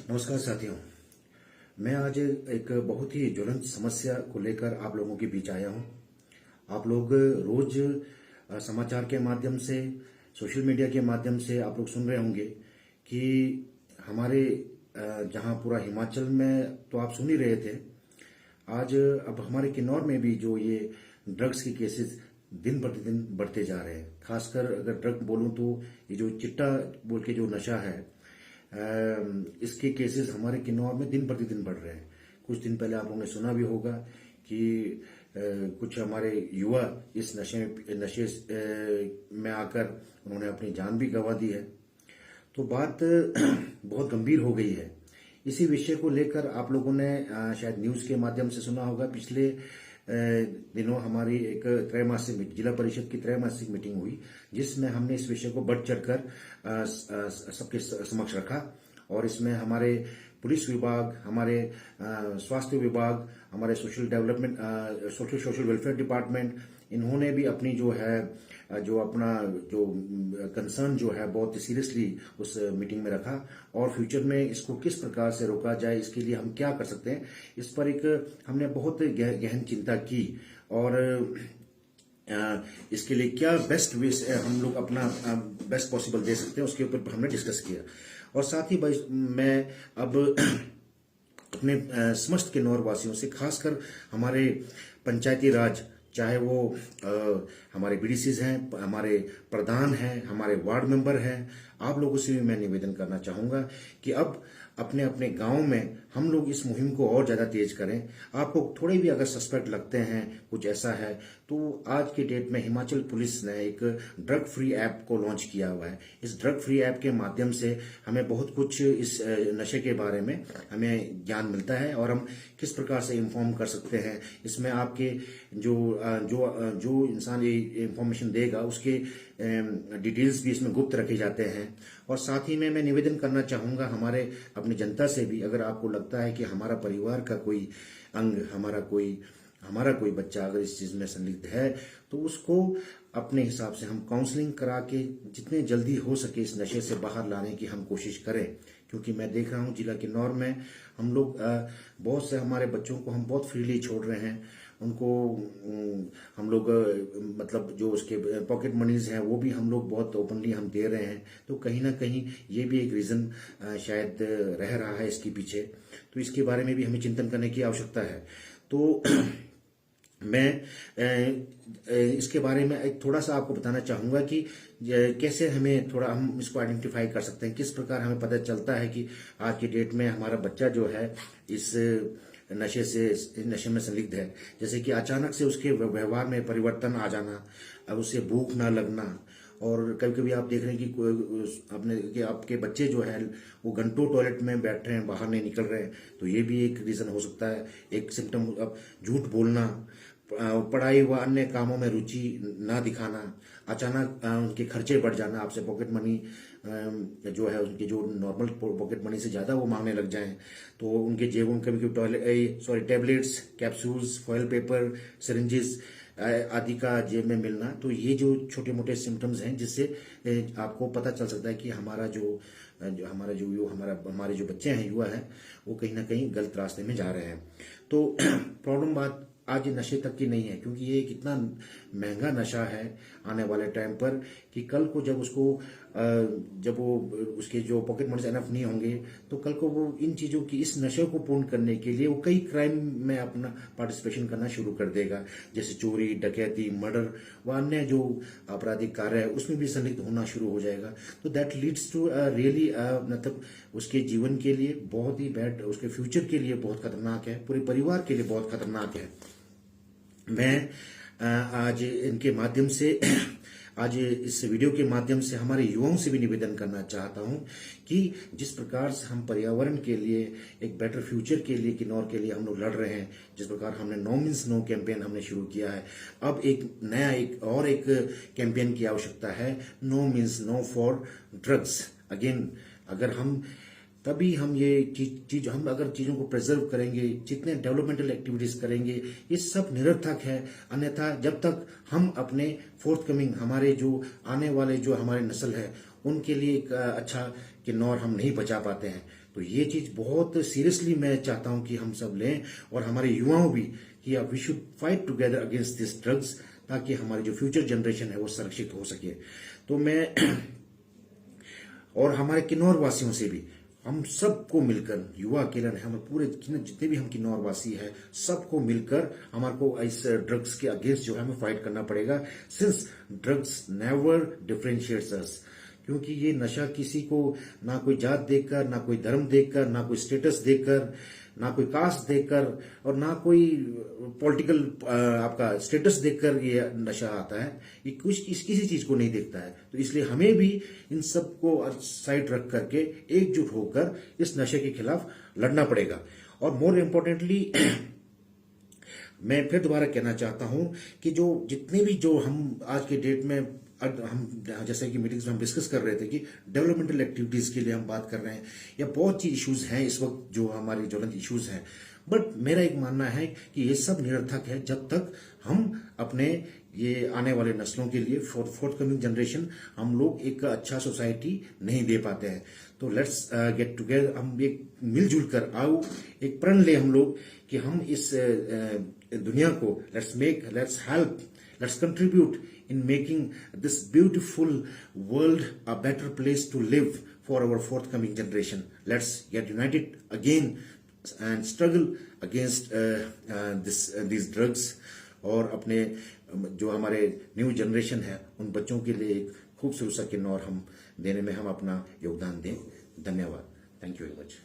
नमस्कार साथियों। मैं आज एक बहुत ही ज्वलंत समस्या को लेकर आप लोगों के बीच आया हूं। आप लोग रोज समाचार के माध्यम से, सोशल मीडिया के माध्यम से आप लोग सुन रहे होंगे कि हमारे जहां पूरा हिमाचल में तो आप सुन ही रहे थे, आज अब हमारे किन्नौर में भी जो ये ड्रग्स के केसेस दिन प्रतिदिन बढ़ते जा रहे हैं। खासकर अगर ड्रग बोलूं तो ये जो चिट्टा बोल के जो नशा है, इसके केसेस हमारे किन्नौर में दिन प्रतिदिन बढ़ रहे हैं। कुछ दिन पहले आप लोगों ने सुना भी होगा कि कुछ हमारे युवा इस नशे में आकर उन्होंने अपनी जान भी गंवा दी है। तो बात बहुत गंभीर हो गई है। इसी विषय को लेकर आप लोगों ने शायद न्यूज के माध्यम से सुना होगा। पिछले दिनों हमारी एक त्रैमासिक जिला परिषद की त्रैमासिक मीटिंग हुई, जिसमें हमने इस विषय को बढ़ चढ़कर सबके समक्ष रखा। और इसमें हमारे पुलिस विभाग, हमारे स्वास्थ्य विभाग, हमारे सोशल वेलफेयर डिपार्टमेंट, इन्होंने भी अपनी जो अपना कंसर्न जो है बहुत सीरियसली उस मीटिंग में रखा। और फ्यूचर में इसको किस प्रकार से रोका जाए, इसके लिए हम क्या कर सकते हैं, इस पर एक हमने बहुत गहन चिंता की। और इसके लिए क्या बेस्ट वे से हम लोग अपना बेस्ट पॉसिबल दे सकते हैं, उसके ऊपर हमने डिस्कस किया। और साथ ही मैं अब अपने समस्त किन्नौर वासियों से, खासकर हमारे पंचायती राज, चाहे वो हमारे बीडीसीज हैं, हमारे प्रधान हैं, हमारे वार्ड मेंबर हैं, आप लोगों से भी मैं निवेदन करना चाहूंगा कि अब अपने अपने गांव में हम लोग इस मुहिम को और ज्यादा तेज करें। आपको थोड़े भी अगर सस्पेक्ट लगते हैं, कुछ ऐसा है, तो आज के डेट में हिमाचल पुलिस ने एक ड्रग फ्री ऐप को लॉन्च किया हुआ है। इस ड्रग फ्री ऐप के माध्यम से हमें बहुत कुछ इस नशे के बारे में हमें ज्ञान मिलता है और हम किस प्रकार से इन्फॉर्म कर सकते हैं। इसमें आपके जो इंसान ये इंफॉर्मेशन देगा, उसके डिटेल्स भी इसमें गुप्त रखे जाते हैं। और साथ ही में मैं निवेदन करना चाहूंगा हमारे अपनी जनता से भी, अगर आपको लगता है कि हमारा परिवार का कोई अंग, हमारा कोई बच्चा अगर इस चीज में संलिप्त है, तो उसको अपने हिसाब से हम काउंसलिंग करा के जितने जल्दी हो सके इस नशे से बाहर लाने की हम कोशिश करें। क्योंकि मैं देख रहा हूं जिला किन्नौर में हम लोग बहुत से हमारे बच्चों को हम बहुत फ्रीली छोड़ रहे हैं। उनको हम लोग मतलब जो उसके पॉकेट मनीज हैं वो भी हम लोग बहुत ओपनली हम दे रहे हैं। तो कहीं ना कहीं ये भी एक रीजन शायद रह रहा है इसके पीछे। तो इसके बारे में भी हमें चिंतन करने की आवश्यकता है। तो मैं इसके बारे में एक थोड़ा सा आपको बताना चाहूंगा कि कैसे हम इसको आइडेंटिफाई कर सकते हैं, किस प्रकार हमें पता चलता है कि आज की डेट में हमारा बच्चा जो है इस नशे में संलिप्त है। जैसे कि अचानक से उसके व्यवहार में परिवर्तन आ जाना, अब उसे भूख ना लगना, और कभी कभी आप देख रहे हैं कि आपके बच्चे जो है वो घंटों टॉयलेट में बैठ रहे हैं, बाहर नहीं निकल रहे हैं। तो ये भी एक रीजन हो सकता है, एक सिम्टम। अब झूठ बोलना, पढ़ाई व अन्य कामों में रुचि ना दिखाना, अचानक उनके खर्चे बढ़ जाना, आपसे पॉकेट मनी जो है उनकी जो नॉर्मल पॉकेट मनी से ज्यादा वो मांगने लग जाएं, तो उनके जेबों में कभी tablets, capsules, foil paper, syringes आदि का जेब में मिलना। तो ये जो छोटे मोटे सिम्टम्स हैं जिससे आपको पता चल सकता है कि हमारे जो बच्चे हैं, युवा हैं, वो कहीं ना कहीं गलत रास्ते में जा रहे हैं। तो प्रॉब्लम बात आज नशे तक की नहीं है, क्योंकि ये एक इतना महंगा नशा है आने वाले टाइम पर कि कल को जब वो उसके जो पॉकेट मनी एनफ नहीं होंगे, तो कल को वो इन चीजों की, इस नशे को पूर्ण करने के लिए वो कई क्राइम में अपना पार्टिसिपेशन करना शुरू कर देगा, जैसे चोरी, डकैती, मर्डर व अन्य जो आपराधिक कार्य है उसमें भी संलिप्त होना शुरू हो जाएगा। तो दैट लीड्स टू रियली मतलब उसके जीवन के लिए बहुत ही बैड, उसके फ्यूचर के लिए बहुत खतरनाक है, पूरे परिवार के लिए बहुत खतरनाक है। मैं आज इनके माध्यम से आज इस वीडियो के माध्यम से हमारे युवाओं से भी निवेदन करना चाहता हूं कि जिस प्रकार से हम पर्यावरण के लिए, एक बेटर फ्यूचर के लिए, किन्नौर के लिए हम लोग लड़ रहे हैं, जिस प्रकार हमने नो मीन्स नो कैंपेन हमने शुरू किया है, अब एक कैंपेन की आवश्यकता है, no means no for drugs again. तभी हम ये हम अगर चीजों को प्रिजर्व करेंगे, जितने डेवलपमेंटल एक्टिविटीज करेंगे, ये सब निरर्थक है। अन्यथा जब तक हम अपने फोर्थकमिंग, हमारे जो आने वाले जो हमारे नस्ल है, उनके लिए एक अच्छा किन्नौर हम नहीं बचा पाते हैं। तो ये चीज बहुत सीरियसली मैं चाहता हूं कि हम सब लें, और हमारे युवाओं भी, कि we should fight together against this drugs, ताकि हमारी जो फ्यूचर जनरेशन है वो संरक्षित हो सके। तो मैं और हमारे किन्नौर वासियों से भी, हम सबको मिलकर, युवा अकेला नहीं, हम पूरे जितने भी हम किन्नौर वासी हैं, सबको मिलकर हमारे को इस ड्रग्स के अगेंस्ट जो है हमें फाइट करना पड़ेगा, सिंस ड्रग्स नेवर डिफरेंशिएट्स अस। क्योंकि ये नशा किसी को ना कोई जात देखकर, ना कोई धर्म देखकर, ना कोई स्टेटस देखकर, ना कोई कास्ट देखकर, और ना कोई पॉलिटिकल आपका स्टेटस देखकर ये नशा आता है। ये किसी चीज को नहीं देखता है। तो इसलिए हमें भी इन सबको साइड रख करके एकजुट होकर इस नशे के खिलाफ लड़ना पड़ेगा। और मोर इम्पोर्टेंटली मैं फिर दोबारा कहना चाहता हूं कि जो जितने भी जो हम आज के डेट में, हम जैसे कि मीटिंग्स में हम डिस्कस कर रहे थे कि डेवलपमेंटल एक्टिविटीज के लिए हम बात कर रहे हैं, या बहुत सी इश्यूज हैं इस वक्त जो हमारे ज्वलंत इश्यूज हैं, बट मेरा एक मानना है कि ये सब निरर्थक है जब तक हम अपने ये आने वाले नस्लों के लिए, फोर्थ कमिंग जनरेशन, हम लोग एक अच्छा सोसाइटी नहीं दे पाते हैं। तो लेट्स गेट टुगेदर, हम एक मिलजुल कर आओ, एक प्रण ले हम लोग कि हम इस दुनिया को let's help, let's contribute in making this beautiful world a better place to live for our forthcoming generation. Let's get united again and struggle against these drugs, और अपने जो हमारे न्यू जनरेशन है उन बच्चों के लिए एक खूबसूरत सा किन्नौर हम देने में हम अपना योगदान दें। धन्यवाद। Thank you very much.